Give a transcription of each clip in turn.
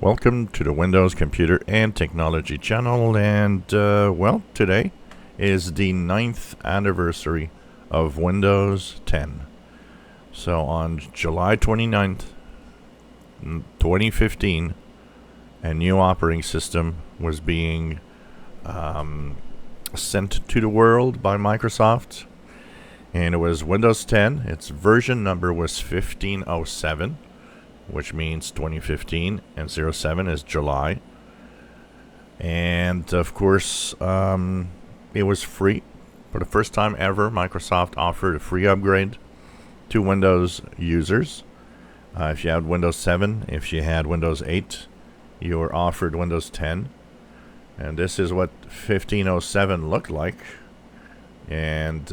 Welcome to the Windows Computer and Technology channel, and well, today is the 9th anniversary of Windows 10. So on July 29th, 2015, a new operating system was being sent to the world by Microsoft, and it was Windows 10. Its version number was 1507. Which means 2015, and 07 is July. And of course, it was free. For the first time ever, Microsoft offered a free upgrade to Windows users. If you had Windows 7, if you had Windows 8, you were offered Windows 10. And this is what 1507 looked like. And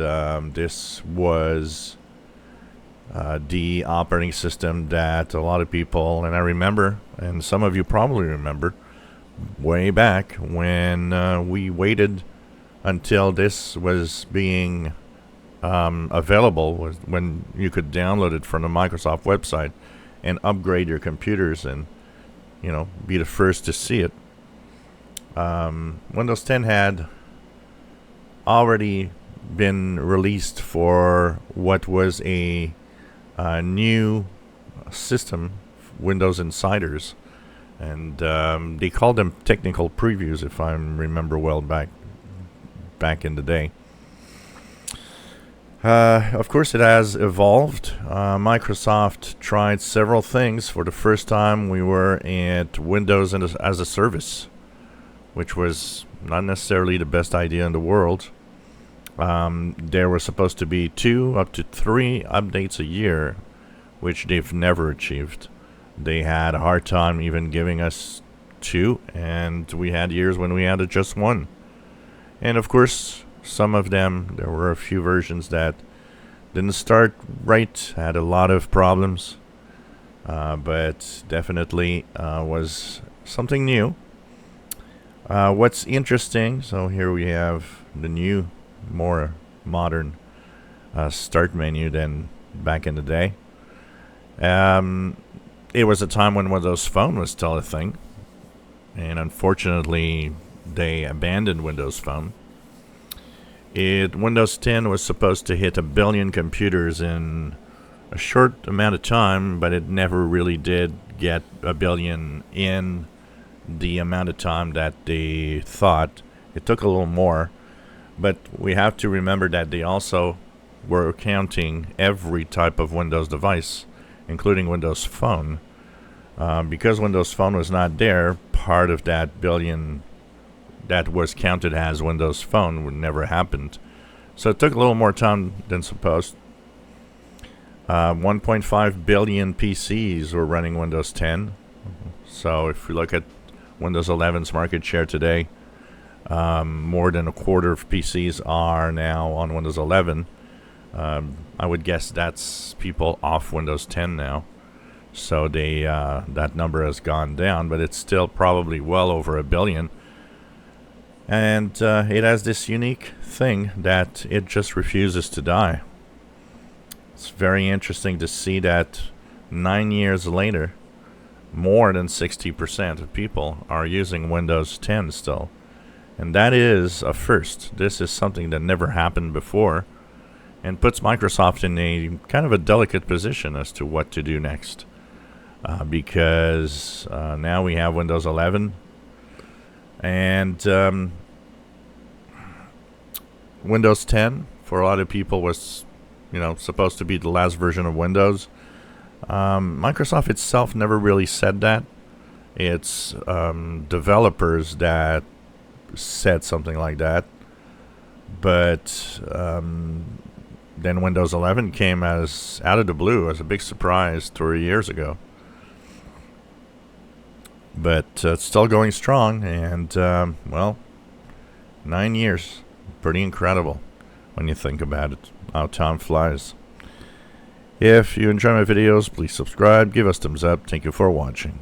this was the operating system that a lot of people, and I remember, and some of you probably remember, way back when we waited until this was being available, was when you could download it from the Microsoft website and upgrade your computers and, you know, be the first to see it. Windows 10 had already been released for what was a new system, Windows Insiders, and they called them technical previews, if I remember well, back in the day. Of course, it has evolved. Microsoft tried several things. For the first time, we were at Windows as a service, which was not necessarily the best idea in the world. There were supposed to be 2 up to 3 updates a year, which they've never achieved. They had a hard time even giving us 2, and we had years when we had just 1. And of course, some of them, there were a few versions that didn't start right, had a lot of problems, but definitely was something new. What's interesting, so here we have the new, more modern start menu than back in the day. It was a time when Windows Phone was still a thing, and unfortunately they abandoned Windows Phone. Windows 10 was supposed to hit 1 billion computers in a short amount of time, but it never really did get 1 billion in the amount of time that they thought. It took a little more. But we have to remember that they also were counting every type of Windows device, including Windows Phone. Because Windows Phone was not there, part of that billion that was counted as Windows Phone would never happened. So it took a little more time than supposed. 1.5 billion PCs were running Windows 10. So if we look at Windows 11's market share today, more than a quarter of PCs are now on Windows 11. I would guess that's people off Windows 10 now. So that number has gone down, but it's still probably well over 1 billion. And it has this unique thing that it just refuses to die. It's very interesting to see that 9 years later, more than 60% of people are using Windows 10 still. And that is a first. This is something that never happened before, and puts Microsoft in a kind of a delicate position as to what to do next. Because now we have Windows 11, and Windows 10, for a lot of people, was, supposed to be the last version of Windows. Microsoft itself never really said that. It's developers that said something like that, but then Windows 11 came as out of the blue as a big surprise 3 years ago. But it's still going strong, and well, 9 years, pretty incredible when you think about it, how time flies. If you enjoy my videos, please subscribe, give us thumbs up. Thank you for watching.